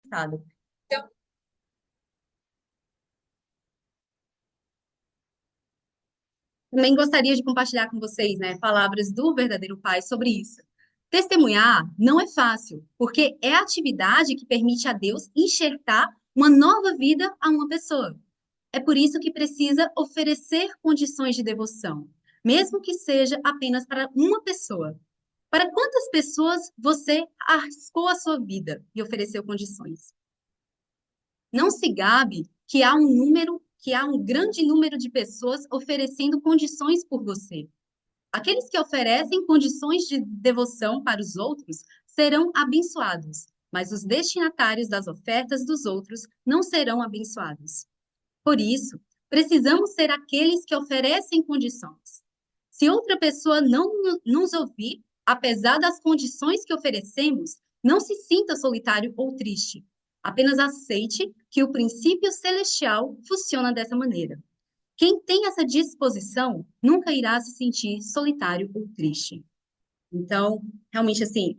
estado. Então, também gostaria de compartilhar com vocês, né, palavras do verdadeiro Pai sobre isso. Testemunhar não é fácil, porque é a atividade que permite a Deus enxertar uma nova vida a uma pessoa. É por isso que precisa oferecer condições de devoção, mesmo que seja apenas para uma pessoa. Para quantas pessoas você arriscou a sua vida e ofereceu condições? Não se gabe que há um grande número de pessoas oferecendo condições por você. Aqueles que oferecem condições de devoção para os outros serão abençoados, mas os destinatários das ofertas dos outros não serão abençoados. Por isso, precisamos ser aqueles que oferecem condições. Se outra pessoa não nos ouvir, apesar das condições que oferecemos, não se sinta solitário ou triste. Apenas aceite que o princípio celestial funciona dessa maneira. Quem tem essa disposição nunca irá se sentir solitário ou triste. Então, realmente, assim,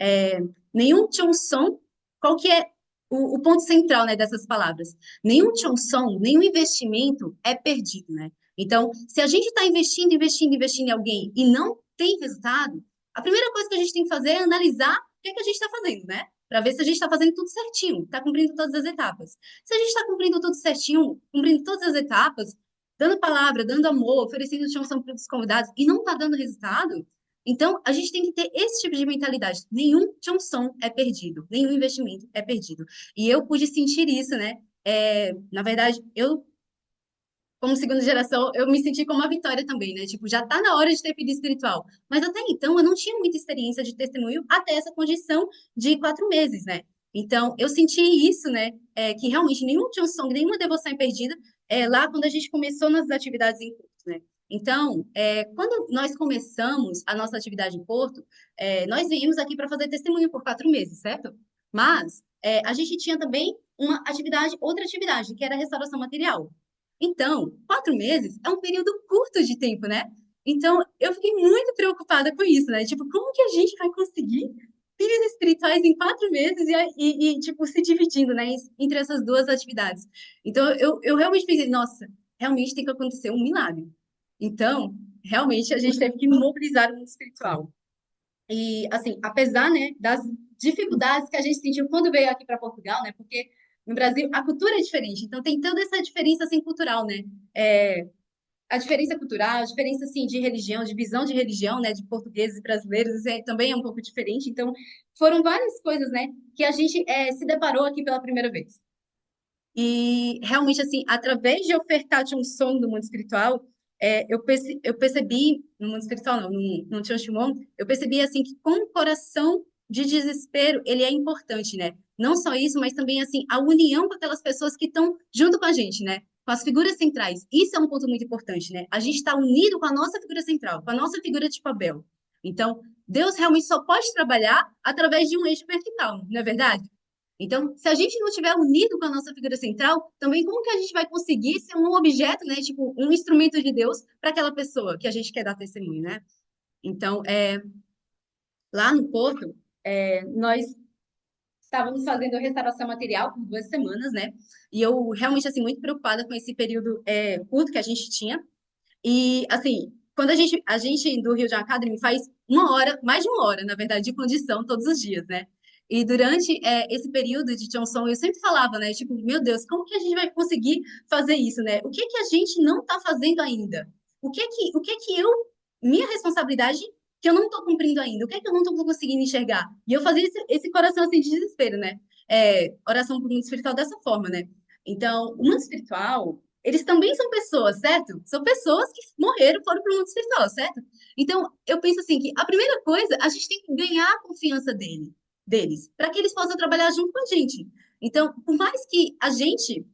nenhum Chonson, qual que é o ponto central, né, dessas palavras? Nenhum Chonson, nenhum investimento é perdido, né? Então, se a gente está investindo em alguém e não tem resultado, a primeira coisa que a gente tem que fazer é analisar o que é que a gente está fazendo, né? Para ver se a gente está fazendo tudo certinho, está cumprindo todas as etapas. Se a gente está cumprindo tudo certinho, cumprindo todas as etapas, dando palavra, dando amor, oferecendo chão para os convidados e não está dando resultado, então, a gente tem que ter esse tipo de mentalidade. Nenhum Johnson é perdido, nenhum investimento é perdido. E eu pude sentir isso, né? Na verdade, eu, como segunda geração, eu me senti como uma vitória também, né? Tipo, já tá na hora de ter filho espiritual. Mas até então, eu não tinha muita experiência de testemunho até essa condição de 4 meses, né? Então, eu senti isso, né? Que realmente nenhum Johnson, nenhuma devoção é perdida, lá quando a gente começou nas atividades em curso, né? Então, quando nós começamos a nossa atividade em Porto, nós viemos aqui para fazer testemunho por 4 meses, certo? Mas a gente tinha também uma atividade, outra atividade, que era a restauração material. Então, 4 meses é um período curto de tempo, né? Então, eu fiquei muito preocupada com isso, né? Tipo, como que a gente vai conseguir filhos espirituais em 4 meses tipo, se dividindo, né, entre essas duas atividades? Então, eu realmente pensei, nossa, realmente tem que acontecer um milagre. Então, realmente, a gente teve que mobilizar o mundo espiritual. E, assim, apesar, né, das dificuldades que a gente sentiu quando veio aqui para Portugal, né, porque no Brasil a cultura é diferente, então tem toda essa diferença, assim, cultural, né, a diferença cultural, a diferença, assim, de religião, de visão de religião, né, de portugueses e brasileiros, isso também é um pouco diferente, então foram várias coisas, né, que a gente se deparou aqui pela primeira vez. E realmente, assim, através de ofertar um som do mundo espiritual, eu percebi, no mundo espiritual, não, no Tian Shimon, eu percebi, assim, que com o coração de desespero, ele é importante, né? Não só isso, mas também, assim, a união com aquelas pessoas que estão junto com a gente, né? Com as figuras centrais. Isso é um ponto muito importante, né? A gente está unido com a nossa figura central, com a nossa figura de papel. Então, Deus realmente só pode trabalhar através de um eixo vertical, não é verdade? Então, se a gente não estiver unido com a nossa figura central, também como que a gente vai conseguir ser um objeto, né? Tipo, um instrumento de Deus para aquela pessoa que a gente quer dar testemunho, né? Então, lá no Porto, nós estávamos fazendo restauração material por 2 semanas, né? E eu realmente, assim, muito preocupada com esse período curto que a gente tinha. E, assim, quando a gente do Rio de Academy faz 1 hora, mais de 1 hora, na verdade, de condição todos os dias, né? E durante esse período de Johnson, eu sempre falava, né? Tipo, meu Deus, como que a gente vai conseguir fazer isso, né? O que que a gente não está fazendo ainda? O que que eu, minha responsabilidade, que eu não estou cumprindo ainda? O que é que eu não estou conseguindo enxergar? E eu fazia esse coração assim de desespero, né? Oração para o mundo espiritual dessa forma, né? Então, o mundo espiritual, eles também são pessoas, certo? São pessoas que morreram, foram para o mundo espiritual, certo? Então, eu penso assim que a primeira coisa, a gente tem que ganhar a confiança deles, para que eles possam trabalhar junto com a gente. Então, por mais que a gente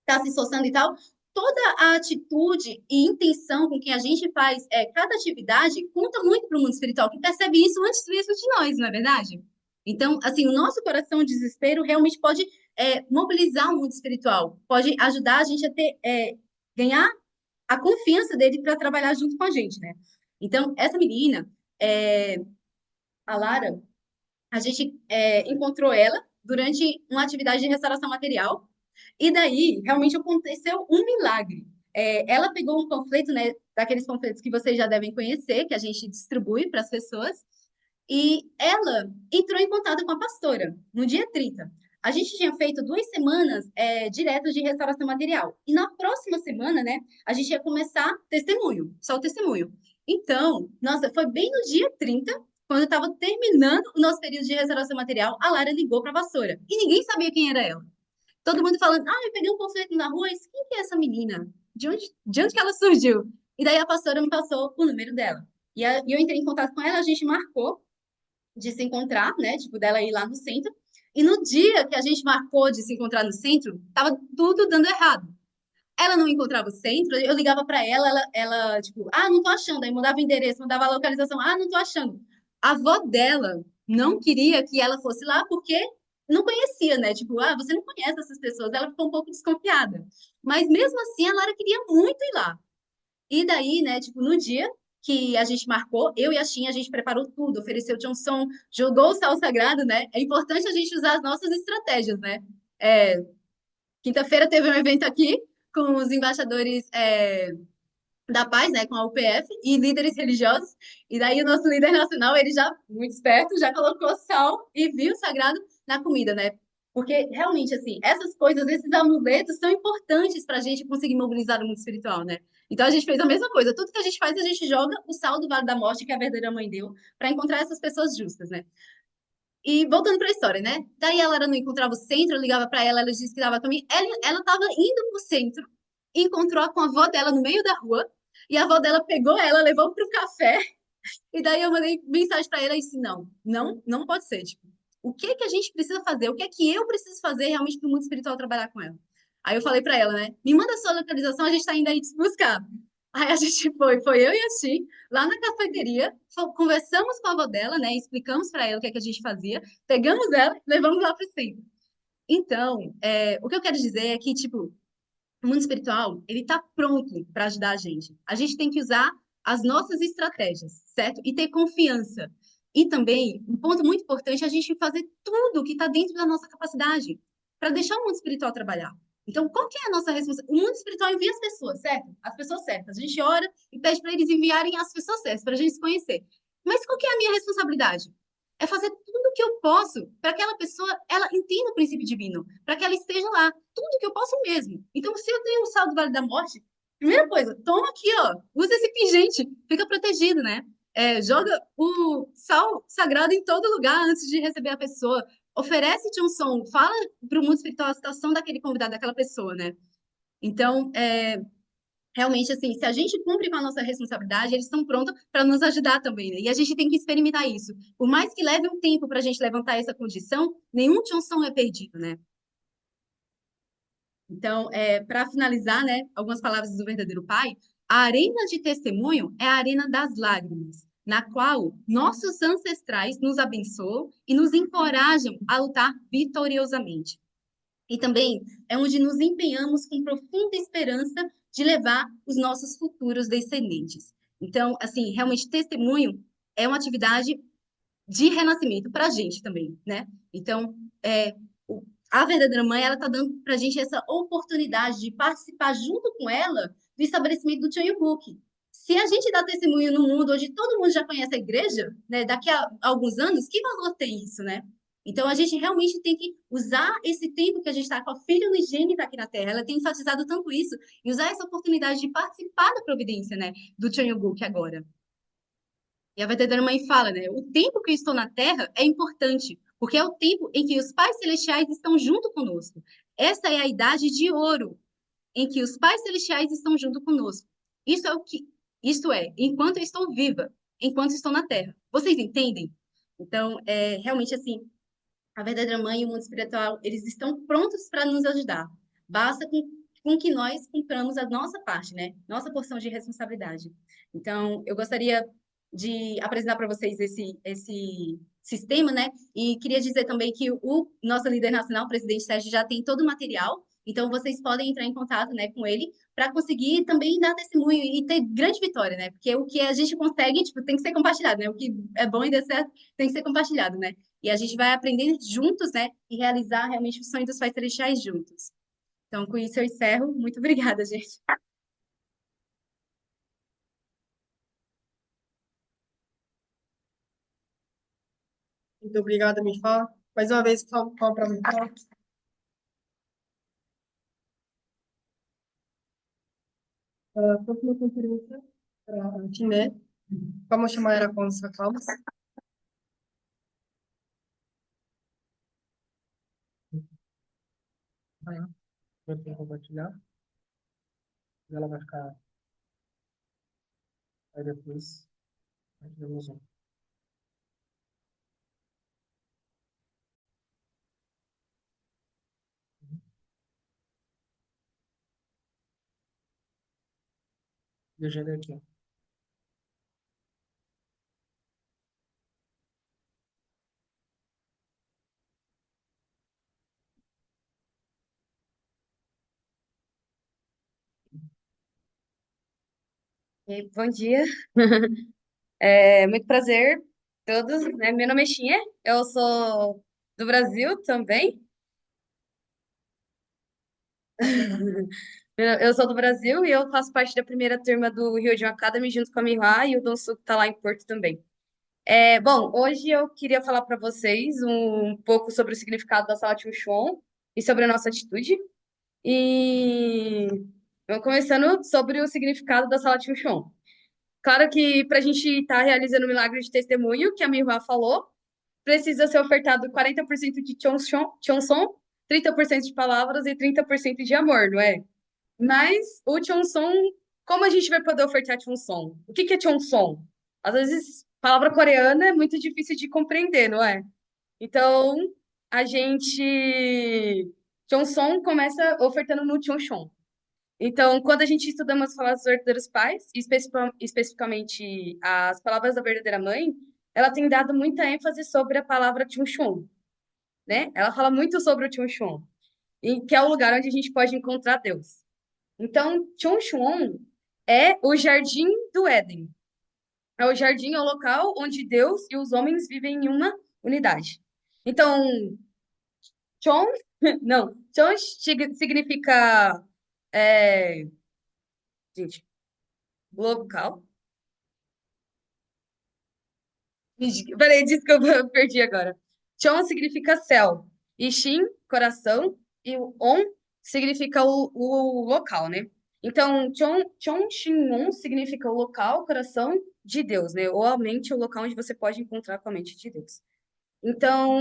está se esforçando e tal, toda a atitude e intenção com que a gente faz cada atividade conta muito para o mundo espiritual, que percebe isso antes mesmo de nós, não é verdade? Então, assim, o nosso coração de desespero realmente pode mobilizar o mundo espiritual, pode ajudar a gente a ganhar a confiança dele para trabalhar junto com a gente, né? Então, essa menina, a Lara, a gente encontrou ela durante uma atividade de restauração material. E daí, realmente aconteceu um milagre. Ela pegou um panfleto, né, daqueles panfletos que vocês já devem conhecer, que a gente distribui para as pessoas, e ela entrou em contato com a pastora no dia 30. A gente tinha feito 2 semanas diretas de restauração material. E na próxima semana, né, a gente ia começar testemunho, só o testemunho. Então, nossa, foi bem no dia 30, quando eu estava terminando o nosso período de restauração material, a Lara ligou para a pastora. E ninguém sabia quem era ela. Todo mundo falando, eu peguei um panfleto na rua, e quem que é essa menina? De onde que ela surgiu? E daí a pastora me passou o número dela. E eu entrei em contato com ela, a gente marcou de se encontrar, né? Tipo, dela ir lá no centro. E no dia que a gente marcou de se encontrar no centro, tava tudo dando errado. Ela não encontrava o centro, eu ligava para ela, tipo, não tô achando. Aí mudava o endereço, mudava a localização, não tô achando. A avó dela não queria que ela fosse lá porque não conhecia, né? Tipo, você não conhece essas pessoas. Ela ficou um pouco desconfiada. Mas mesmo assim, a Lara queria muito ir lá. E daí, né, tipo, no dia que a gente marcou, eu e a Xinha, a gente preparou tudo, ofereceu Johnson, jogou o sal sagrado, né? É importante a gente usar as nossas estratégias, né? É, quinta-feira teve um evento aqui com os embaixadores da paz, né, com a UPF e líderes religiosos. E daí o nosso líder nacional, ele já, muito esperto, já colocou sal e vinho sagrado na comida, né? Porque realmente, assim, essas coisas, esses amuletos são importantes para a gente conseguir mobilizar o mundo espiritual, né? Então a gente fez a mesma coisa. Tudo que a gente faz, a gente joga o sal do Vale da Morte, que a verdadeira mãe deu, para encontrar essas pessoas justas, né? E voltando para a história, né? Daí ela não encontrava o centro, eu ligava para ela, ela disse que dava caminho. Ela estava indo pro centro, encontrou com a avó dela no meio da rua, e a avó dela pegou ela, levou para o café, e daí eu mandei mensagem para ela e disse: não, não, não pode ser. Tipo, o que que a gente precisa fazer? O que é que eu preciso fazer realmente para o mundo espiritual trabalhar com ela? Aí eu falei para ela, né? Me manda a sua localização, a gente está indo aí te buscar. Aí a gente foi eu e a Chi, lá na cafeteria, conversamos com a avó dela, né? Explicamos para ela o que é que a gente fazia, pegamos ela e levamos lá para o centro. Então, o que eu quero dizer é que, tipo, o mundo espiritual, ele tá pronto para ajudar a gente. A gente tem que usar as nossas estratégias, certo? E ter confiança. E também, um ponto muito importante é a gente fazer tudo que está dentro da nossa capacidade para deixar o mundo espiritual trabalhar. Então, qual que é a nossa responsabilidade? O mundo espiritual envia as pessoas, certo? As pessoas certas. A gente ora e pede para eles enviarem as pessoas certas, para a gente se conhecer. Mas qual que é a minha responsabilidade? É fazer tudo o que eu posso para que aquela pessoa ela entenda o princípio divino, para que ela esteja lá tudo que eu posso mesmo. Então, se eu tenho o sal do Vale da Morte, primeira coisa, toma aqui, ó, usa esse pingente, fica protegido, né? Joga o sal sagrado em todo lugar antes de receber a pessoa. Oferece-te um som, fala para o mundo espiritual a situação daquele convidado, daquela pessoa, né? Então, realmente, assim, se a gente cumpre com a nossa responsabilidade, eles estão prontos para nos ajudar também, né? E a gente tem que experimentar isso. Por mais que leve um tempo para a gente levantar essa condição, nenhum Johnson é perdido, né? Então, para finalizar, né, algumas palavras do verdadeiro Pai, a arena de testemunho é a arena das lágrimas, na qual nossos ancestrais nos abençoam e nos encorajam a lutar vitoriosamente. E também é onde nos empenhamos com profunda esperança de levar os nossos futuros descendentes. Então, assim, realmente, testemunho é uma atividade de renascimento para a gente também, né? Então, a verdadeira mãe, ela tá dando para a gente essa oportunidade de participar junto com ela do estabelecimento do Chanyu Book. Se a gente dá testemunho no mundo onde todo mundo já conhece a igreja, né, daqui a alguns anos, que valor tem isso, né? Então, a gente realmente tem que usar esse tempo que a gente está com a filha unigênita aqui na Terra. Ela tem enfatizado tanto isso, e usar essa oportunidade de participar da providência, né, do Chanyu Book agora. E a verdadeira mãe fala, né? O tempo que eu estou na Terra é importante, porque é o tempo em que os pais celestiais estão junto conosco. Essa é a idade de ouro, em que os pais celestiais estão junto conosco. Isso é o que, isto é, enquanto eu estou viva, enquanto estou na Terra. Vocês entendem? Então, realmente assim, a verdadeira mãe e o mundo espiritual, eles estão prontos para nos ajudar. Basta com que nós cumpramos a nossa parte, né? Nossa porção de responsabilidade. Então, eu gostaria de apresentar para vocês esse sistema, né? E queria dizer também que o nosso líder nacional, o presidente Sérgio, já tem todo o material. Então, vocês podem entrar em contato, né, com ele para conseguir também dar testemunho e ter grande vitória, né? Porque o que a gente consegue, tipo, tem que ser compartilhado, né? O que é bom e dá certo tem que ser compartilhado, né? E a gente vai aprender juntos, né? E realizar realmente o sonho dos pais celestiais juntos. Então, com isso eu encerro. Muito obrigada, gente. Muito obrigada, me fala. Mais uma vez, fala para mim. A próxima conferência para a Tiné. Vamos chamar ela com os reclamos. Vou compartilhar. Ela vai ficar aí depois. Aí temos um. Legenda aqui. Bom dia, é muito prazer todos, né? Meu nome é Xinê, eu sou do Brasil também. Eu sou do Brasil e eu faço parte da primeira turma do Rio de Academy junto com a Mihua e o Donsu que está lá em Porto também. Bom, hoje eu queria falar para vocês um pouco sobre o significado da Sala Chuan e sobre a nossa atitude. E vamos começando sobre o significado da Sala Chuan. Claro que para a gente estar realizando o milagre de testemunho que a Mihua falou, precisa ser ofertado 40% de Chonson, 30% de palavras e 30% de amor, não é? Mas o Chonson, como a gente vai poder ofertar Chonson? O que que é Chonson? Às vezes, palavra coreana é muito difícil de compreender, não é? Então, a gente. Chonson começa ofertando no Chonshon. Então, quando a gente estuda umas palavras dos verdadeiros pais, especificamente as palavras da verdadeira mãe, ela tem dado muita ênfase sobre a palavra Chunchun, né? Ela fala muito sobre o Chunchun, que é o lugar onde a gente pode encontrar Deus. Então, Chunchun é o jardim do Éden. É o jardim, é o local onde Deus e os homens vivem em uma unidade. Então, Chon, não, Chon significa, é, gente, local. Peraí, desculpa, eu perdi agora. Chon significa céu. E Shin, coração. E o On significa o local, né? Então, Chon Shin On significa o local, coração de Deus, né? Ou a mente, o local onde você pode encontrar com a mente de Deus. Então,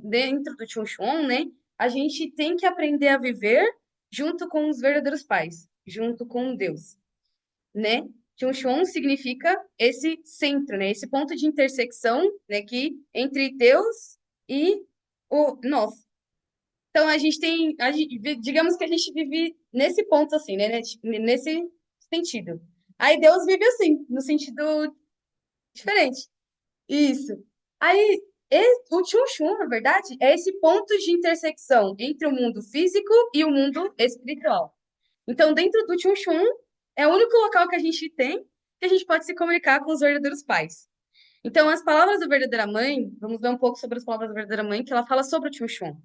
dentro do Chon Shun, né? A gente tem que aprender a viver junto com os verdadeiros pais, junto com Deus, né? Chunchon significa esse centro, né? Esse ponto de intersecção, né? Que entre Deus e o nós. Então digamos que a gente vive nesse ponto assim, né? Nesse sentido. Aí Deus vive assim, no sentido diferente. Isso. Aí o Chunchun, na verdade, é esse ponto de intersecção entre o mundo físico e o mundo espiritual. Então, dentro do Chunchun, é o único local que a gente tem que a gente pode se comunicar com os verdadeiros pais. Então, as palavras da verdadeira mãe, vamos ver um pouco sobre as palavras da verdadeira mãe, que ela fala sobre o Chunchun.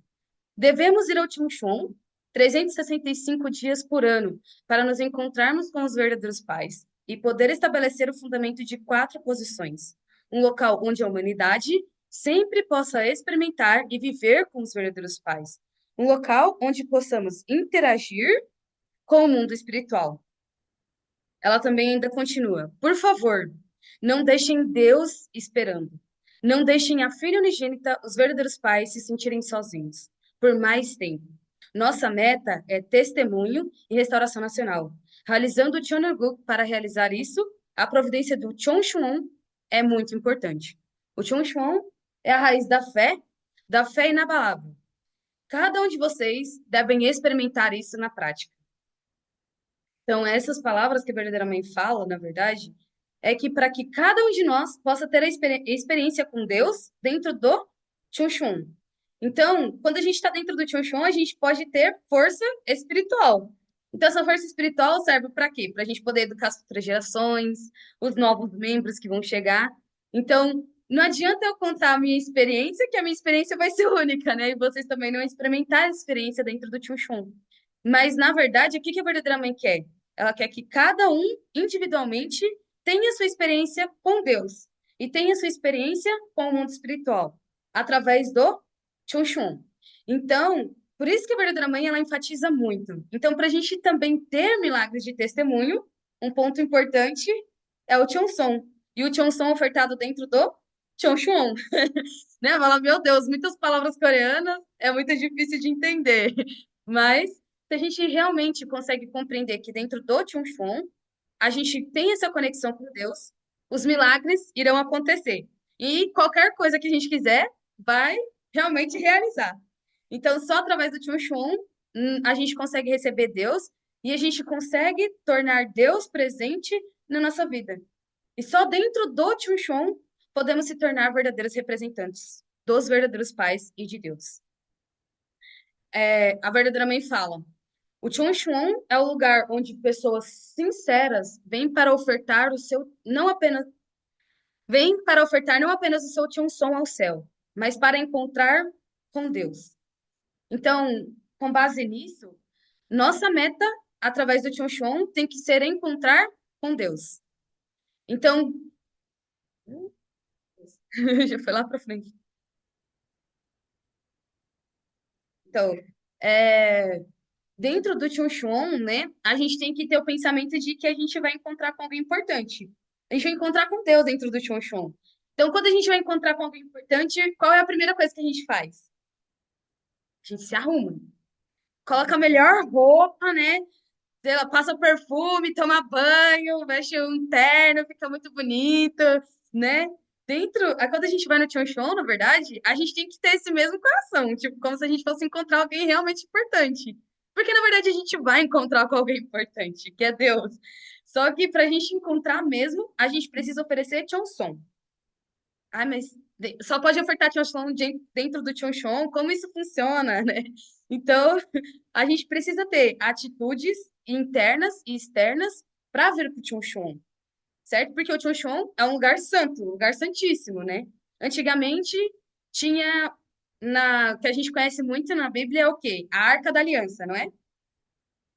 Devemos ir ao Chunchun 365 dias por ano para nos encontrarmos com os verdadeiros pais e poder estabelecer o fundamento de quatro posições. Um local onde a humanidade sempre possa experimentar e viver com os verdadeiros pais. Um local onde possamos interagir com o mundo espiritual. Ela também ainda continua: por favor, não deixem Deus esperando. Não deixem a filha unigênita, os verdadeiros pais, se sentirem sozinhos por mais tempo. Nossa meta é testemunho e restauração nacional. Realizando o Cheongguk para realizar isso, a providência do Chonchuon é muito importante. O Chonchuon é a raiz da fé inabalável. Cada um de vocês devem experimentar isso na prática. Então, essas palavras que a verdadeira mãe fala, na verdade, é que para que cada um de nós possa ter a experiência com Deus dentro do Chunchun. Então, quando a gente está dentro do Chonchon, a gente pode ter força espiritual. Então, essa força espiritual serve para quê? Para a gente poder educar as futuras gerações, os novos membros que vão chegar. Então, não adianta eu contar a minha experiência, que a minha experiência vai ser única, né? E vocês também não vão experimentar a experiência dentro do Chonchon. Mas, na verdade, o que que a verdadeira mãe quer? Ela quer que cada um, individualmente, tenha sua experiência com Deus e tenha sua experiência com o mundo espiritual, através do Chonchon. Então, por isso que a verdadeira mãe, ela enfatiza muito. Então, para a gente também ter milagres de testemunho, um ponto importante é o Chonson. E o Chonson ofertado dentro do Chonchuon, né? Fala, meu Deus, muitas palavras coreanas, é muito difícil de entender. Mas, se a gente realmente consegue compreender que dentro do Chonchuon, a gente tem essa conexão com Deus, os milagres irão acontecer. E qualquer coisa que a gente quiser, vai realmente realizar. Então, só através do Tchum Chum, a gente consegue receber Deus e a gente consegue tornar Deus presente na nossa vida. E só dentro do Tchum Chum podemos se tornar verdadeiros representantes dos verdadeiros pais e de Deus. A verdadeira mãe fala: o Chonchuan é o lugar onde pessoas sinceras vêm para ofertar não apenas o seu Chonson ao céu, mas para encontrar com Deus. Então, com base nisso, nossa meta através do Chonchuan tem que ser encontrar com Deus. Então, já foi lá para frente. Então, é, dentro do Chonchuan, né, a gente tem que ter o pensamento de que a gente vai encontrar com alguém importante. A gente vai encontrar com Deus dentro do Chonchuan. Então, quando a gente vai encontrar com alguém importante, qual é a primeira coisa que a gente faz? A gente se arruma. Coloca a melhor roupa, né? Sei lá, passa perfume, toma banho, veste um terno, fica muito bonito, né? Quando a gente vai no Chonchon, na verdade, a gente tem que ter esse mesmo coração, tipo, como se a gente fosse encontrar alguém realmente importante. Porque, na verdade, a gente vai encontrar com alguém importante, que é Deus. Só que para a gente encontrar mesmo, a gente precisa oferecer Chonson. Ah, mas só pode ofertar Chonson dentro do Chonchon? Como isso funciona, né? Então, a gente precisa ter atitudes internas e externas para vir para o Chonchon, certo? Porque o Chonchon é um lugar santo, um lugar santíssimo, né? Antigamente tinha que a gente conhece muito na Bíblia é o quê? A Arca da Aliança, não é?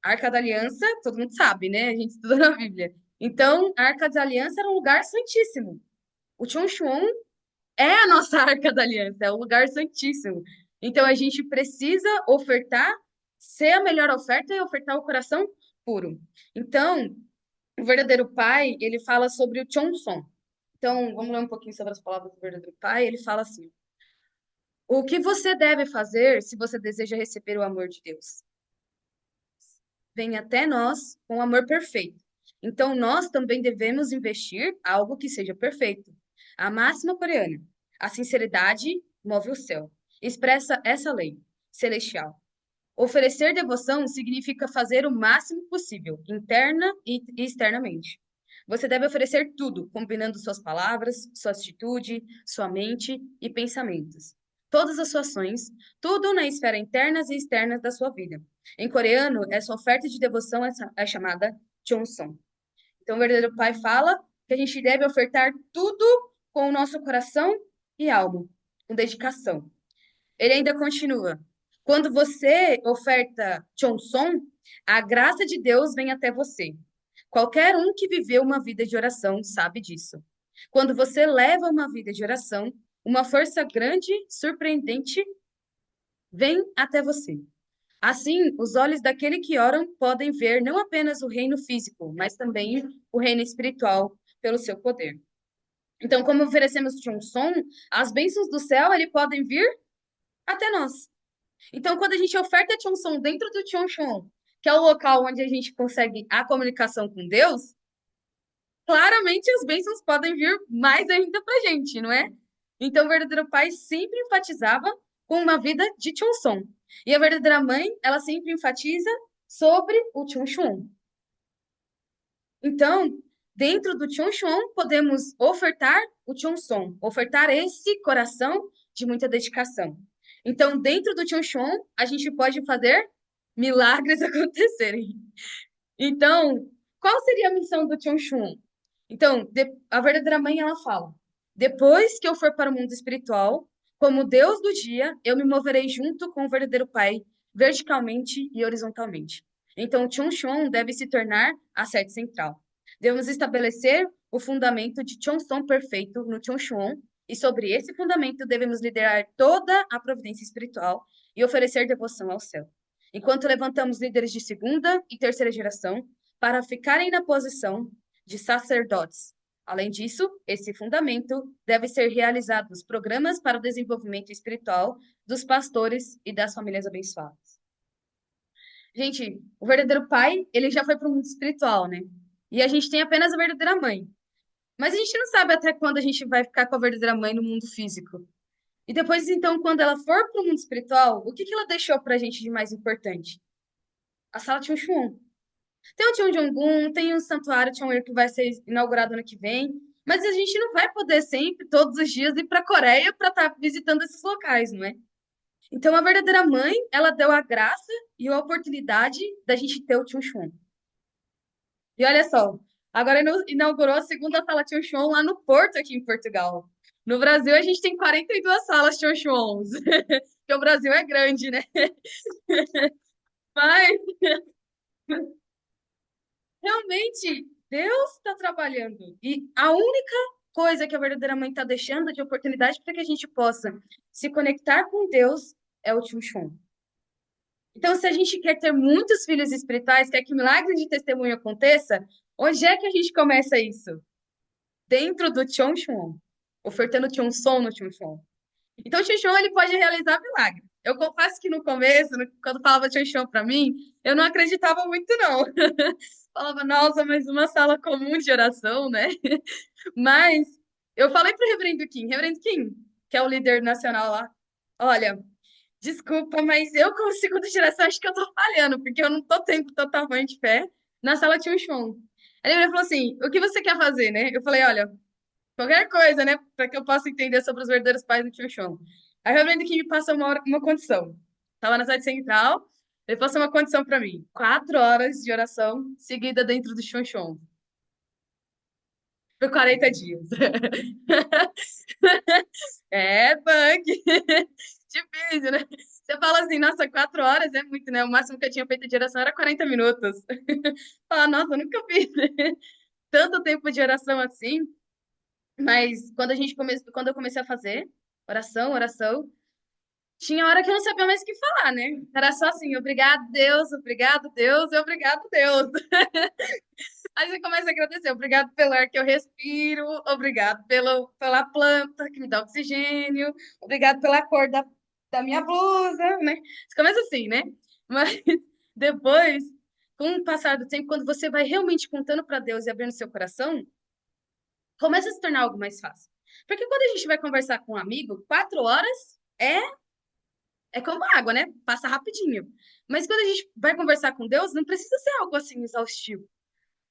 A Arca da Aliança, todo mundo sabe, né? A gente estuda na Bíblia. Então, a Arca da Aliança era um lugar santíssimo. O Chonchon é a nossa Arca da Aliança, é o lugar santíssimo. Então, a gente precisa ofertar, ser a melhor oferta e ofertar o coração puro. Então, o verdadeiro pai, ele fala sobre o Chonson. Então, vamos ler um pouquinho sobre as palavras do verdadeiro pai. Ele fala assim: o que você deve fazer se você deseja receber o amor de Deus? Vem até nós com amor perfeito. Então, nós também devemos investir algo que seja perfeito. A máxima coreana: a sinceridade move o céu. Expressa essa lei celestial. Oferecer devoção significa fazer o máximo possível, interna e externamente. Você deve oferecer tudo, combinando suas palavras, sua atitude, sua mente e pensamentos. Todas as suas ações, tudo na esfera internas e externas da sua vida. Em coreano, essa oferta de devoção é chamada Chonson. Então, o verdadeiro pai fala que a gente deve ofertar tudo com o nosso coração e alma, com dedicação. Ele ainda continua: quando você oferta Chonson, a graça de Deus vem até você. Qualquer um que viveu uma vida de oração sabe disso. Quando você leva uma vida de oração, uma força grande, surpreendente, vem até você. Assim, os olhos daquele que oram podem ver não apenas o reino físico, mas também o reino espiritual pelo seu poder. Então, como oferecemos Chonson, as bênçãos do céu ele podem vir até nós. Então, quando a gente oferta Chonson dentro do Chonchon, que é o local onde a gente consegue a comunicação com Deus, claramente as bênçãos podem vir mais ainda pra gente, não é? Então, o verdadeiro pai sempre enfatizava com uma vida de Chonson. E a verdadeira mãe, ela sempre enfatiza sobre o Chonchon. Então, dentro do Chonchon, podemos ofertar o Chonson, ofertar esse coração de muita dedicação. Então, dentro do Chonchon, a gente pode fazer milagres acontecerem. Então, qual seria a missão do Chonchon? Então, a verdadeira mãe, ela fala: depois que eu for para o mundo espiritual, como Deus do dia, eu me moverei junto com o verdadeiro Pai, verticalmente e horizontalmente. Então, o Chonchon deve se tornar a sede central. Devemos estabelecer o fundamento de Chonson perfeito no Chonchon, e sobre esse fundamento devemos liderar toda a providência espiritual e oferecer devoção ao céu. Enquanto levantamos líderes de segunda e terceira geração para ficarem na posição de sacerdotes. Além disso, esse fundamento deve ser realizado nos programas para o desenvolvimento espiritual dos pastores e das famílias abençoadas. Gente, o verdadeiro pai, ele já foi para o mundo espiritual, né? E a gente tem apenas a verdadeira mãe. Mas a gente não sabe até quando a gente vai ficar com a verdadeira mãe no mundo físico. E depois, então, quando ela for para o mundo espiritual, o que que ela deixou para a gente de mais importante? A sala tinha um Chun. Tem o Cheonjeongun, tem o Santuário Cheongyeol que vai ser inaugurado ano que vem, mas a gente não vai poder sempre, todos os dias, ir para a Coreia para estar visitando esses locais, não é? Então, a verdadeira mãe, ela deu a graça e a oportunidade da gente ter o Chunchun. E olha só, agora inaugurou a segunda sala Chunchun lá no Porto, aqui em Portugal. No Brasil, a gente tem 42 salas Chunchuns, porque o Brasil é grande, né? Mas realmente, Deus está trabalhando. E a única coisa que a verdadeira mãe está deixando de oportunidade para que a gente possa se conectar com Deus é o Chunchun. Então, se a gente quer ter muitos filhos espirituais, quer que milagre de testemunho aconteça, onde é que a gente começa isso? Dentro do Chunchun, ofertando Chunson no Chunchun. Então, o Chunchun, ele pode realizar milagre. Eu confesso que no começo, quando falava Chunchun para mim, eu não acreditava muito, não. Falava, nossa, mas uma sala comum de oração, né? Mas eu falei pro Reverendo Kim, que é o líder nacional lá, olha, desculpa, mas eu como segunda geração acho que eu tô falhando, porque eu não tô tendo totalmente fé na sala de Chun. Aí ele falou assim, o que você quer fazer, né? Eu falei, olha, qualquer coisa, né? Para que eu possa entender sobre os verdadeiros pais do Chun. Aí o Reverendo Kim me passou uma condição. Tava na sede central, ele passou uma condição para mim. 4 horas de oração seguida dentro do Chun. Por 40 dias. É bug. Difícil, né? Você fala assim, nossa, 4 horas é muito, né? O máximo que eu tinha feito de oração era 40 minutos. Fala, nossa, eu nunca fiz tanto tempo de oração assim. Mas quando eu comecei a fazer oração, tinha hora que eu não sabia mais o que falar, né? Era só assim, obrigado, Deus, e obrigado, Deus. Aí você começa a agradecer. Obrigado pelo ar que eu respiro. Obrigado pela planta que me dá oxigênio. Obrigado pela cor da minha blusa, né? Você começa assim, né? Mas depois, com o passar do tempo, quando você vai realmente contando para Deus e abrindo seu coração, começa a se tornar algo mais fácil. Porque quando a gente vai conversar com um amigo, 4 horas é como água, né? Passa rapidinho. Mas quando a gente vai conversar com Deus, não precisa ser algo assim exaustivo.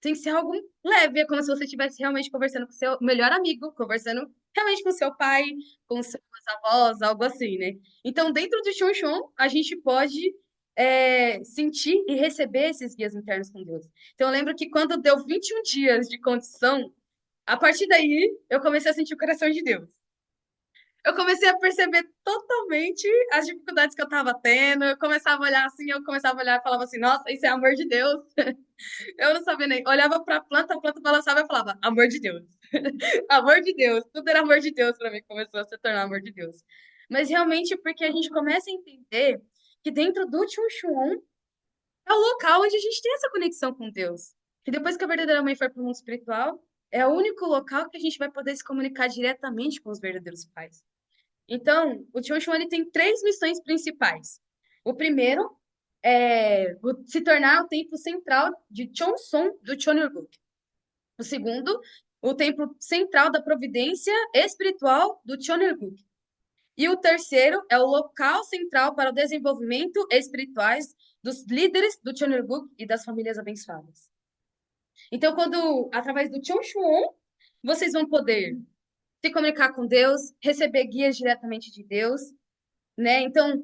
Tem que ser algo leve, é como se você estivesse realmente conversando com seu melhor amigo, conversando realmente com seu pai, com seus avós, algo assim, né? Então, dentro do Chun Chun, a gente pode sentir e receber esses guias internos com Deus. Então, eu lembro que quando deu 21 dias de condição, a partir daí, eu comecei a sentir o coração de Deus. Eu comecei a perceber totalmente as dificuldades que eu estava tendo. Eu começava a olhar assim, eu começava a olhar e falava assim: nossa, isso é amor de Deus. Eu não sabia nem. Olhava para a planta balançava e eu falava: amor de Deus. Amor de Deus. Tudo era amor de Deus para mim, começou a se tornar amor de Deus. Mas realmente porque a gente começa a entender que dentro do Chun Chun é o local onde a gente tem essa conexão com Deus. Que depois que a verdadeira mãe for para o mundo espiritual, é o único local que a gente vai poder se comunicar diretamente com os verdadeiros pais. Então, o Chun Chun ele tem 3 missões principais. O primeiro é se tornar o templo central de Cheonson do Cheonilguk. O segundo, o templo central da providência espiritual do Cheonilguk. E o terceiro é o local central para o desenvolvimento espirituais dos líderes do Cheonilguk e das famílias abençoadas. Então, através do Cheonchuon, vocês vão poder se comunicar com Deus, receber guias diretamente de Deus, né? Então,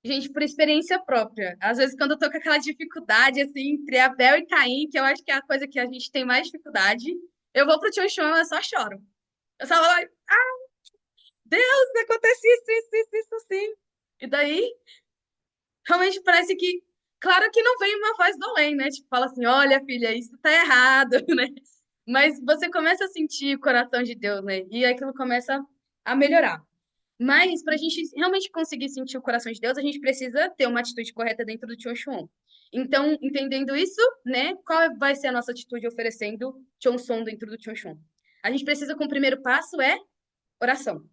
gente, por experiência própria. Às vezes, quando eu tô com aquela dificuldade, assim, entre Abel e Caim, que eu acho que é a coisa que a gente tem mais dificuldade, eu vou pro Tio Chão e eu só choro. Eu só falo, Deus, acontece isso, assim. E daí, realmente parece que, claro que não vem uma voz do além, né? Tipo, fala assim, olha, filha, isso tá errado, né? Mas você começa a sentir o coração de Deus, né? E aquilo começa a melhorar. Mas, para a gente realmente conseguir sentir o coração de Deus, a gente precisa ter uma atitude correta dentro do Chonchon. Então, entendendo isso, né, qual vai ser a nossa atitude oferecendo Chonson dentro do Chonchon? A gente precisa, com o primeiro passo, é oração.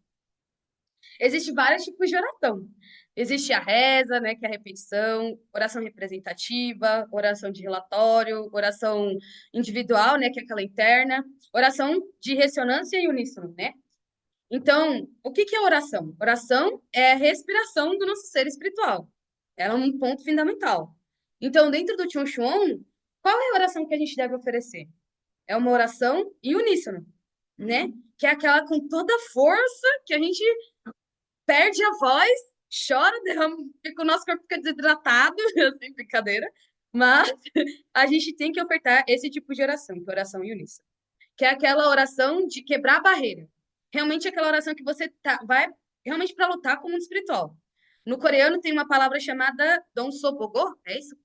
Existem vários tipos de oração. Existe a reza, né, que é a repetição, oração representativa, oração de relatório, oração individual, né, que é aquela interna, oração de ressonância e uníssono, né? Então, o que que é oração? Oração é a respiração do nosso ser espiritual. Ela é um ponto fundamental. Então, dentro do Tchon Chuan, qual é a oração que a gente deve oferecer? É uma oração em uníssono, né? Que é aquela com toda a força que a gente perde a voz, chora, derrama, o nosso corpo fica desidratado, assim, brincadeira. Mas a gente tem que ofertar esse tipo de oração, que é oração em uníssono, que é aquela oração de quebrar a barreira. Realmente aquela oração que você vai realmente para lutar com o mundo espiritual. No coreano tem uma palavra chamada Donsobogo, é isso,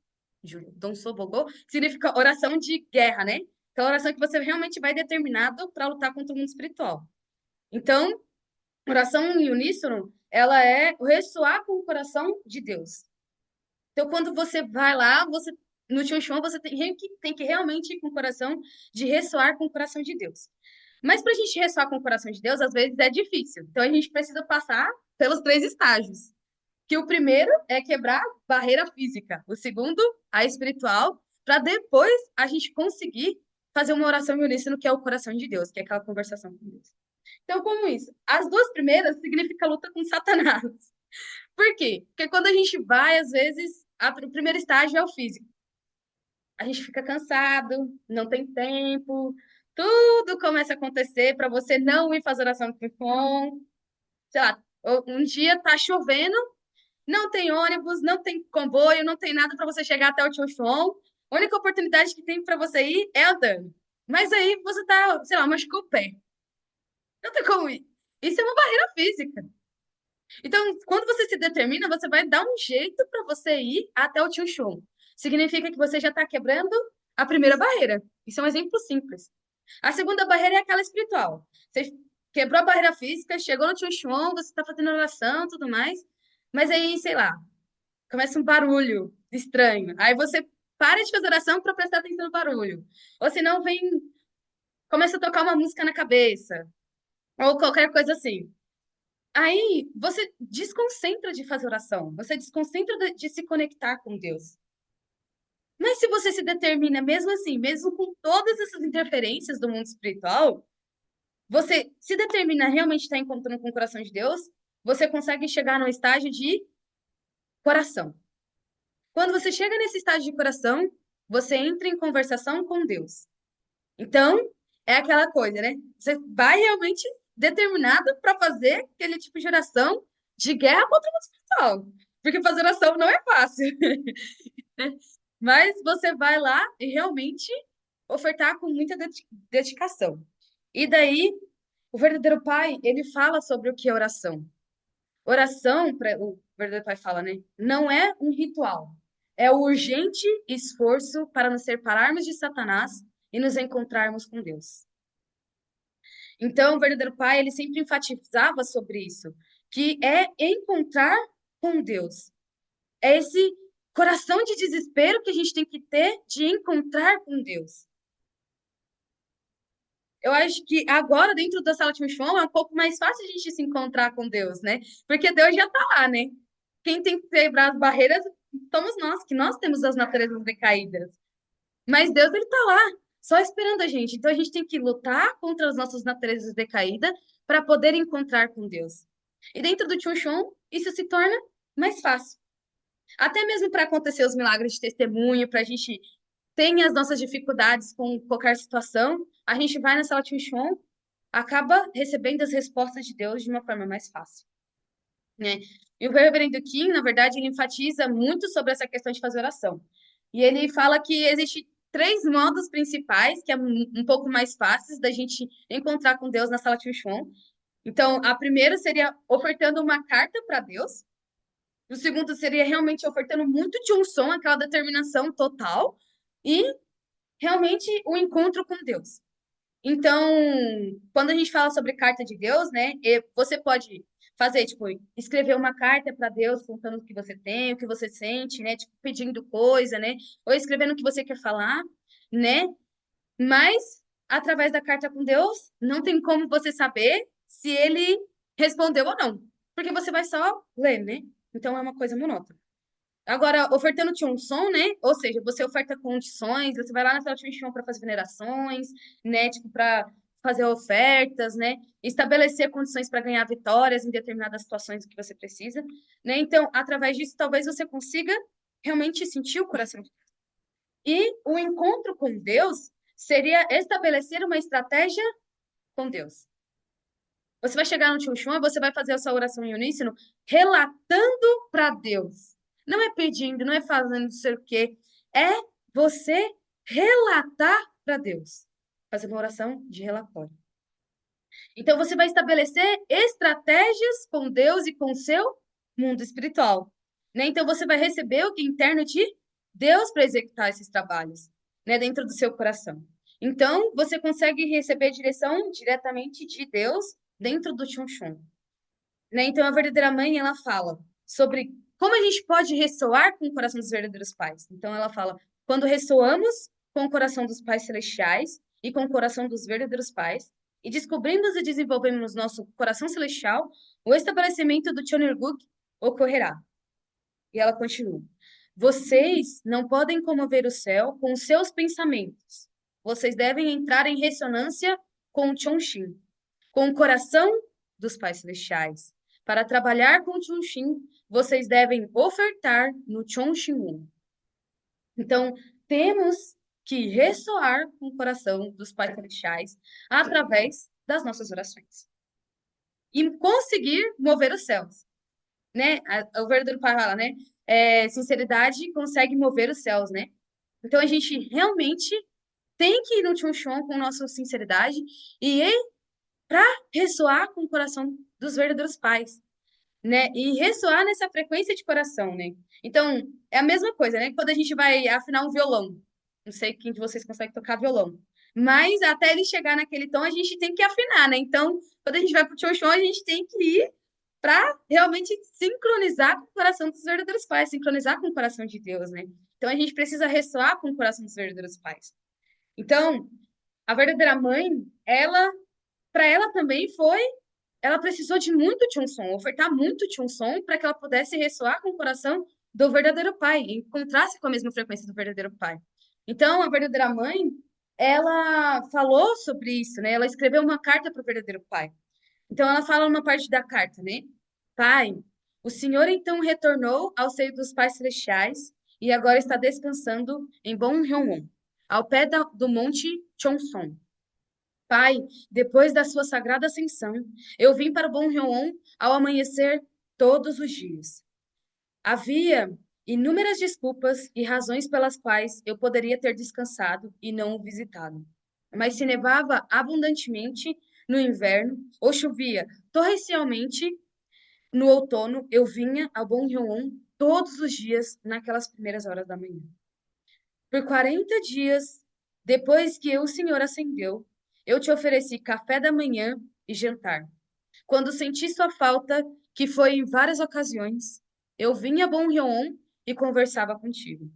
Júlio? Donsobogo significa oração de guerra, né? Aquela oração que você realmente vai determinado para lutar contra o mundo espiritual. Então, oração em uníssono, ela é ressoar com o coração de Deus. Então, quando você vai lá, você no Chonchon, você tem que realmente ir com o coração de ressoar com o coração de Deus. Mas para a gente ressoar com o coração de Deus, às vezes é difícil. Então, a gente precisa passar pelos 3 estágios. Que o primeiro é quebrar barreira física. O segundo, a espiritual, para depois a gente conseguir fazer uma oração em uníssono, que é o coração de Deus, que é aquela conversação com Deus. Então, como isso? As 2 primeiras significa luta com Satanás. Por quê? Porque quando a gente vai, às vezes, o primeiro estágio é o físico. A gente fica cansado, não tem tempo, tudo começa a acontecer para você não ir fazer oração com fome. Sei lá, um dia tá chovendo, não tem ônibus, não tem comboio, não tem nada para você chegar até o Tchonchon. A única oportunidade que tem para você ir é andando. Mas aí você tá, sei lá, machucou o pé. Não tem como ir. Isso é uma barreira física. Então, quando você se determina, você vai dar um jeito para você ir até o Tchonchon. Significa que você já está quebrando a primeira barreira. Isso é um exemplo simples. A segunda barreira é aquela espiritual. Você quebrou a barreira física, chegou no Tchonchon, você está fazendo oração e tudo mais, mas aí, sei lá, começa um barulho estranho. Aí você para de fazer oração para prestar atenção no barulho. Ou senão vem, começa a tocar uma música na cabeça, ou qualquer coisa assim. Aí você desconcentra de fazer oração, você desconcentra de se conectar com Deus. Mas se você se determina mesmo assim, mesmo com todas essas interferências do mundo espiritual, você se determina a realmente estar encontrando com o coração de Deus, você consegue chegar no estágio de coração. Quando você chega nesse estágio de coração, você entra em conversação com Deus. Então, é aquela coisa, né? Você vai realmente determinado para fazer aquele tipo de oração de guerra contra o mundo espiritual. Porque fazer oração não é fácil. Mas você vai lá e realmente ofertar com muita dedicação. E daí, o verdadeiro pai, ele fala sobre o que é oração. Oração, o verdadeiro pai fala, né? Não é um ritual. É o urgente esforço para nos separarmos de Satanás e nos encontrarmos com Deus. Então, o verdadeiro pai, ele sempre enfatizava sobre isso, que é encontrar com Deus. É esse coração de desespero que a gente tem que ter de encontrar com Deus. Eu acho que agora, dentro da sala de Michon, é um pouco mais fácil a gente se encontrar com Deus, né? Porque Deus já está lá, né? Quem tem que quebrar as barreiras somos nós, que nós temos as naturezas decaídas. Mas Deus, ele está lá, só esperando a gente. Então a gente tem que lutar contra as nossas naturezas decaídas para poder encontrar com Deus. E dentro do Chonchon, isso se torna mais fácil. Até mesmo para acontecer os milagres de testemunho, para a gente ter as nossas dificuldades com qualquer situação, a gente vai na sala de acaba recebendo as respostas de Deus de uma forma mais fácil, né? E o reverendo Kim, na verdade, ele enfatiza muito sobre essa questão de fazer oração. E ele fala que existe três modos principais, que é um pouco mais fáceis da gente encontrar com Deus na sala Chushon. Então, a primeira seria ofertando uma carta para Deus. O segundo seria realmente ofertando muito de um som, aquela determinação total. E realmente o encontro com Deus. Então, quando a gente fala sobre carta de Deus, né, você pode fazer, tipo, escrever uma carta para Deus contando o que você tem, o que você sente, né, tipo, pedindo coisa, né, ou escrevendo o que você quer falar, né, mas através da carta com Deus, não tem como você saber se ele respondeu ou não, porque você vai só ler, né, então é uma coisa monótona. Agora, ofertando-te um som, né? Ou seja, você oferta condições, você vai lá na sala de chão para fazer venerações, né? Tipo, para fazer ofertas, né? Estabelecer condições para ganhar vitórias em determinadas situações que você precisa, né? Então, através disso, talvez você consiga realmente sentir o coração de Deus. E o encontro com Deus seria estabelecer uma estratégia com Deus. Você vai chegar no Tchum Chum, você vai fazer a sua oração em uníssono, relatando para Deus. Não é pedindo, não é fazendo não sei o quê. É você relatar para Deus. Fazer uma oração de relatório. Então, você vai estabelecer estratégias com Deus e com o seu mundo espiritual. Né? Então, você vai receber o que é interno de Deus para executar esses trabalhos, né? Dentro do seu coração. Então, você consegue receber direção diretamente de Deus dentro do Chum Chum. Né? Então, a verdadeira mãe, ela fala sobre como a gente pode ressoar com o coração dos verdadeiros pais. Então, ela fala, quando ressoamos com o coração dos pais celestiais e com o coração dos verdadeiros pais, e descobrimos e desenvolvemos nosso coração celestial, o estabelecimento do Chonirguk ocorrerá. E ela continua. Vocês não podem comover o céu com os seus pensamentos. Vocês devem entrar em ressonância com o Chonshin, com o coração dos pais celestiais. Para trabalhar com o Chonshin, vocês devem ofertar no Chonshin. Então, temos que ressoar com o coração dos pais celestiais através das nossas orações. E conseguir mover os céus, né? O verdadeiro pai fala, né? Sinceridade consegue mover os céus, né? Então, a gente realmente tem que ir no Chon Chon com nossa sinceridade e para ressoar com o coração dos verdadeiros pais, né? E ressoar nessa frequência de coração, né? Então, é a mesma coisa, né? Quando a gente vai afinar um violão. Não sei quem de vocês consegue tocar violão. Mas até ele chegar naquele tom, a gente tem que afinar, né? Então, quando a gente vai pro Chochon, a gente tem que ir para realmente sincronizar com o coração dos verdadeiros pais, sincronizar com o coração de Deus, né? Então, a gente precisa ressoar com o coração dos verdadeiros pais. Então, a verdadeira mãe, para ela também foi ela precisou de muito Chunson, ofertar muito Chunson para que ela pudesse ressoar com o coração do verdadeiro pai, encontrasse com a mesma frequência do verdadeiro pai. Então, a verdadeira mãe, ela falou sobre isso, né? Ela escreveu uma carta para o verdadeiro pai. Então, ela fala uma parte da carta, né? Pai, o Senhor então retornou ao seio dos pais celestiais e agora está descansando em Bon Ryong, ao pé do monte Chonson. Pai, depois da sua sagrada ascensão, eu vim para Bom Ryong ao amanhecer todos os dias. Havia inúmeras desculpas e razões pelas quais eu poderia ter descansado e não o visitado. Mas se nevava abundantemente no inverno ou chovia torrencialmente no outono, eu vinha ao Bom Ryong todos os dias naquelas primeiras horas da manhã. Por 40 dias, depois que o Senhor ascendeu, eu te ofereci café da manhã e jantar. Quando senti sua falta, que foi em várias ocasiões, eu vinha a Bom Ryong e conversava contigo.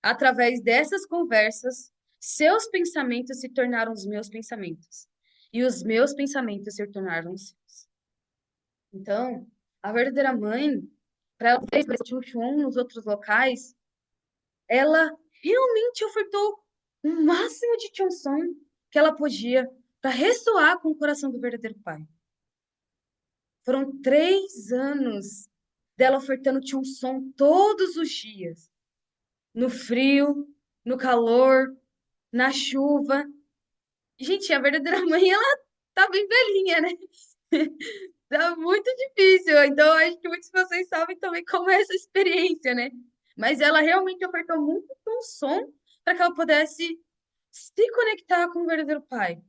Através dessas conversas, seus pensamentos se tornaram os meus pensamentos, e os meus pensamentos se tornaram os seus. Então, a verdadeira mãe, para ela ter Chun nos outros locais, ela realmente ofertou o máximo de Chonson que ela podia para ressoar com o coração do verdadeiro pai. Foram 3 anos dela ofertando Chonson todos os dias, no frio, no calor, na chuva. Gente, a verdadeira mãe, ela tá bem velhinha, né? Tá muito difícil. Então, acho que muitos de vocês sabem também como é essa experiência, né? Mas ela realmente apertou muito o som para que ela pudesse se conectar com o verdadeiro Pai.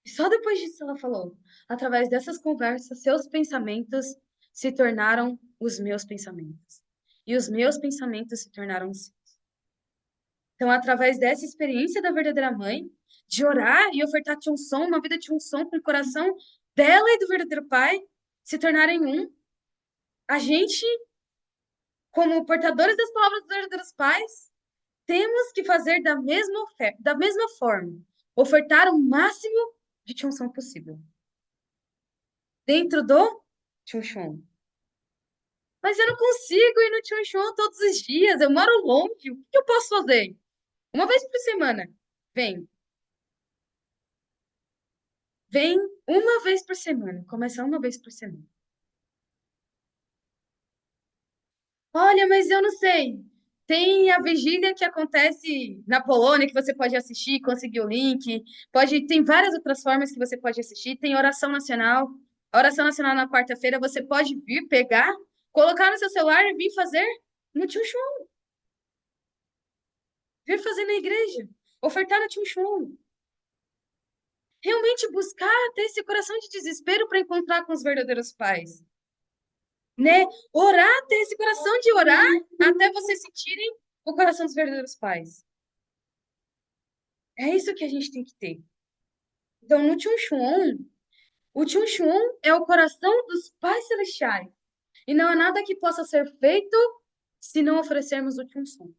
E só depois disso ela falou: através dessas conversas, seus pensamentos se tornaram os meus pensamentos. E os meus pensamentos se tornaram os seus. Então, através dessa experiência da verdadeira mãe, de orar e ofertar som, uma vida som com o coração dela e do verdadeiro Pai se tornarem um, a gente, como portadores das palavras dos verdadeiros pais, temos que fazer da mesma forma, ofertar o máximo de som possível dentro do Chunchon. Mas eu não consigo ir no Chunchon todos os dias, eu moro longe, o que eu posso fazer? Uma vez por semana. Vem. Vem uma vez por semana. Começa uma vez por semana. Olha, mas eu não sei. Tem a vigília que acontece na Polônia, que você pode assistir, conseguir o link. Tem várias outras formas que você pode assistir. Tem oração nacional. A oração nacional na quarta-feira você pode vir pegar, colocar no seu celular e vir fazer no Tchum Chum. Vir fazer na igreja. Ofertar no Tchum Chum. Realmente buscar ter esse coração de desespero para encontrar com os verdadeiros pais. Né? Orar, ter esse coração de orar até vocês sentirem o coração dos verdadeiros pais. É isso que a gente tem que ter. Então, no Tchum Chum, o Tchum Chum é o coração dos pais celestiais. E não há nada que possa ser feito se não oferecermos o Tchum Chum.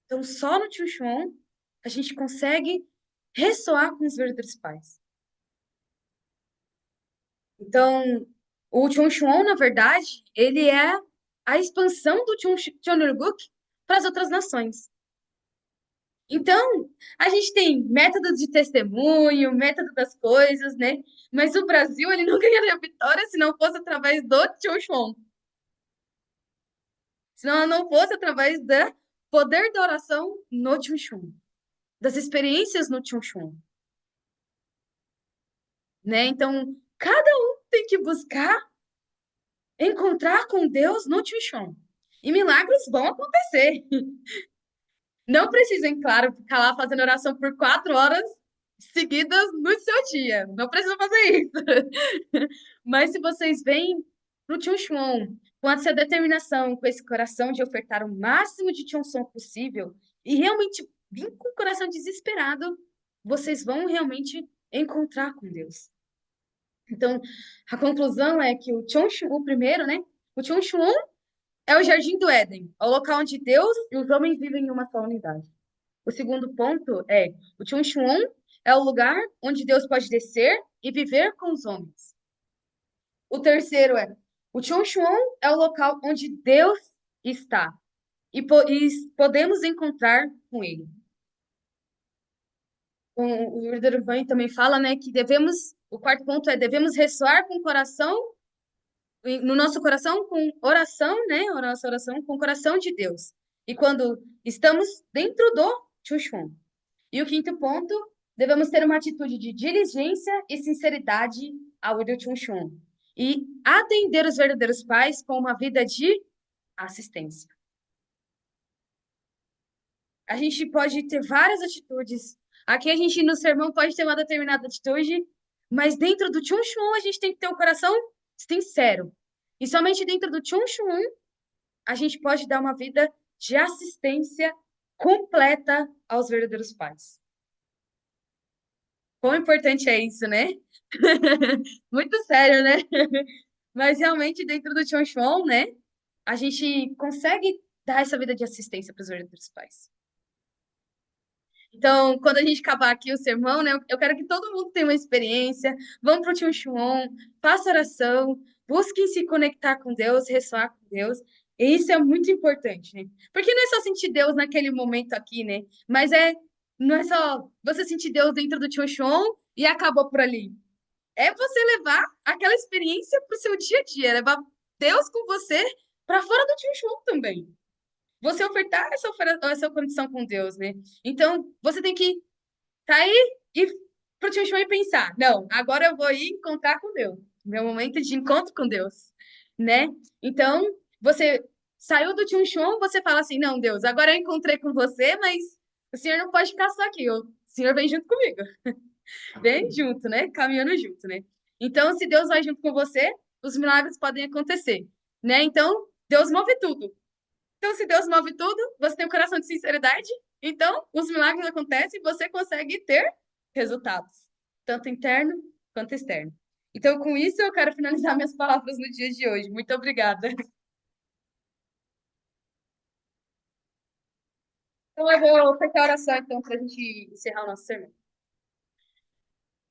Então, só no Tchum Chum a gente consegue ressoar com os verdadeiros pais. Então, o Tchum Chum, na verdade, ele é a expansão do Cheonryuk para as outras nações. Então, a gente tem método de testemunho, método das coisas, né? Mas o Brasil, ele não ganharia vitória se não fosse através do Chun. Se não fosse através do poder da oração no Chun, das experiências no Chun, né? Então, cada um tem que buscar encontrar com Deus no Chun. E milagres vão acontecer. Não precisem, claro, ficar lá fazendo oração por 4 horas seguidas no seu dia. Não precisa fazer isso. Mas se vocês vêm pro Tchum Chun com essa determinação, com esse coração de ofertar o máximo de Tchum Som possível e realmente vir com o coração desesperado, vocês vão realmente encontrar com Deus. Então, a conclusão é que o primeiro, né? O Tchum Chun é o Jardim do Éden, é o local onde Deus e os homens vivem em uma só unidade. O segundo ponto é o Tchum Chun é o lugar onde Deus pode descer e viver com os homens. O terceiro é o Tchum Chun é o local onde Deus está e podemos encontrar com Ele. O verdadeiro Van também fala, né, que o quarto ponto é devemos ressoar com o coração no nosso coração com oração, né? A nossa oração com o coração de Deus. E quando estamos dentro do Chuchun. E o quinto ponto, devemos ter uma atitude de diligência e sinceridade ao ir do Chuchun. E atender os verdadeiros pais com uma vida de assistência. A gente pode ter várias atitudes. Aqui a gente no sermão pode ter uma determinada atitude, mas dentro do Chuchun a gente tem que ter o coração sincero. E somente dentro do Chun a gente pode dar uma vida de assistência completa aos verdadeiros pais. Quão importante é isso, né? Muito sério, né? Mas realmente dentro do Chun, né? A gente consegue dar essa vida de assistência para os verdadeiros pais. Então, quando a gente acabar aqui o sermão, né? Eu quero que todo mundo tenha uma experiência. Vão para o Chun, faça oração, busquem se conectar com Deus, ressoar com Deus. E isso é muito importante, né? Porque não é só sentir Deus naquele momento aqui, né? Mas não é só você sentir Deus dentro do Chun e acabou por ali. É você levar aquela experiência para o seu dia a dia, levar Deus com você para fora do Chun também. Você ofertar essa condição com Deus, né? Então, você tem que cair e pro Tio Chão e pensar, não, agora eu vou ir encontrar com Deus. Meu momento de encontro com Deus, né? Então, você saiu do Tio Chão, você fala assim, não, Deus, agora eu encontrei com você, mas o Senhor não pode ficar só aqui, o Senhor vem junto comigo. Vem junto, né? Caminhando junto, né? Então, se Deus vai junto com você, os milagres podem acontecer, né? Então, Deus move tudo. Então, se Deus move tudo, você tem um coração de sinceridade, então os milagres acontecem e você consegue ter resultados, tanto interno quanto externo. Então, com isso, eu quero finalizar minhas palavras no dia de hoje. Muito obrigada. Então, eu vou fechar a oração, então, para a gente encerrar o nosso sermão.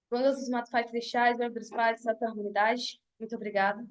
Quando os matos pais celestiais, membros pais, Santa Comunidade, muito obrigada.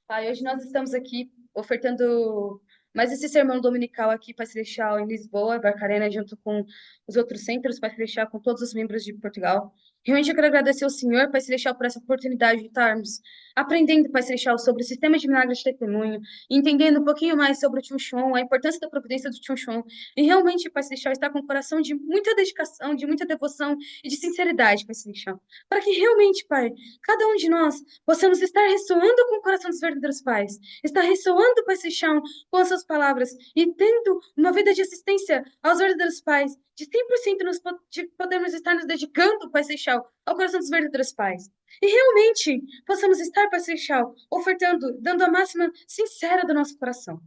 Pai, hoje nós estamos aqui ofertando mais esse sermão dominical aqui, Pai Celestial, em Lisboa, Barcarena, junto com os outros centros, Pai Celestial, com todos os membros de Portugal. Realmente eu quero agradecer ao Senhor, Pai Celestial, por essa oportunidade de estarmos aprendendo, Pai Celestial, sobre o sistema de milagres de testemunho, entendendo um pouquinho mais sobre o Tio Chon, a importância da providência do Tio Chon, e realmente, Pai Celestial, estar com o coração de muita dedicação, de muita devoção e de sinceridade, Pai Celestial, para que realmente, Pai, cada um de nós possamos estar ressoando com o coração dos verdadeiros pais, estar ressoando, Pai Seixão, com as suas palavras e tendo uma vida de assistência aos verdadeiros pais, de 100% de podermos estar nos dedicando, Pai Seixão, ao coração dos verdadeiros pais. E realmente possamos estar, Pai Seixão, ofertando, dando a máxima sincera do nosso coração.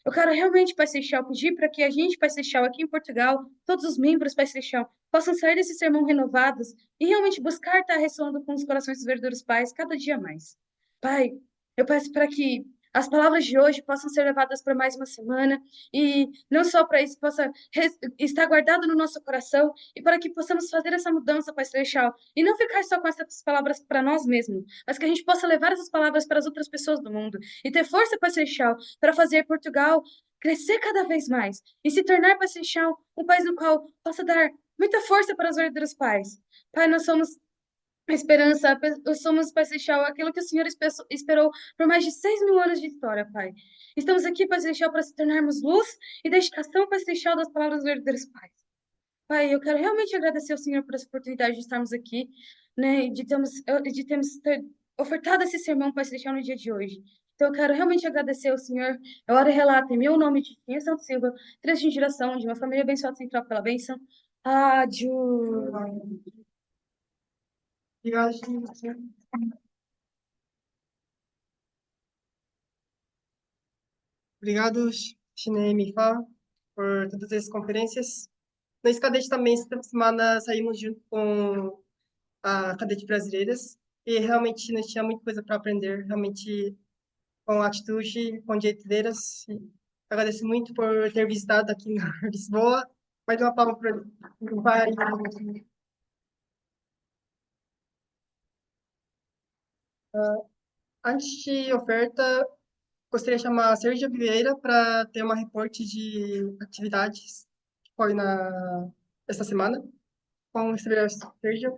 Eu quero realmente, Pai Seixal, pedir para que a gente, Pai Seixal, aqui em Portugal, todos os membros, Pai Seixal, possam sair desse sermão renovados e realmente buscar estar ressoando com os corações dos verdadeiros pais cada dia mais. Pai, eu peço para que as palavras de hoje possam ser levadas para mais uma semana e não só para isso possa estar guardado no nosso coração e para que possamos fazer essa mudança, Pai Celestial, e não ficar só com essas palavras para nós mesmos, mas que a gente possa levar essas palavras para as outras pessoas do mundo e ter força, Pai Celestial, para fazer Portugal crescer cada vez mais e se tornar, Pai Celestial, um país no qual possa dar muita força para os verdadeiros pais. Pai, nós somos a esperança, somos, Pai Celestial, aquilo que o Senhor esperou por mais de 6.000 anos de história, Pai. Estamos aqui, Pai Celestial, para se tornarmos luz e dedicação, Pai Celestial, das palavras dos verdadeiros pais. Pai, eu quero realmente agradecer ao Senhor por essa oportunidade de estarmos aqui, né, ter ofertado esse sermão, Pai Celestial, no dia de hoje. Então, eu quero realmente agradecer ao Senhor. Eu oro e relato em meu nome de Tinha Santo Silva, trecho de geração, de uma família abençoada sem troca pela bênção. Adiós. Obrigado, Chinê. Obrigado, Chinê e Mifa, por todas as conferências. Nós, cadete, também, esta semana saímos junto com a cadete brasileiras e realmente nós tínhamos muita coisa para aprender, realmente com atitude, com jeito deles. Agradeço muito por ter visitado aqui na Lisboa. Mais uma palma para o pai. Antes de oferta, gostaria de chamar a Sérgio Vieira para ter uma reporte de atividades que foi esta semana. Vamos receber a Sérgio.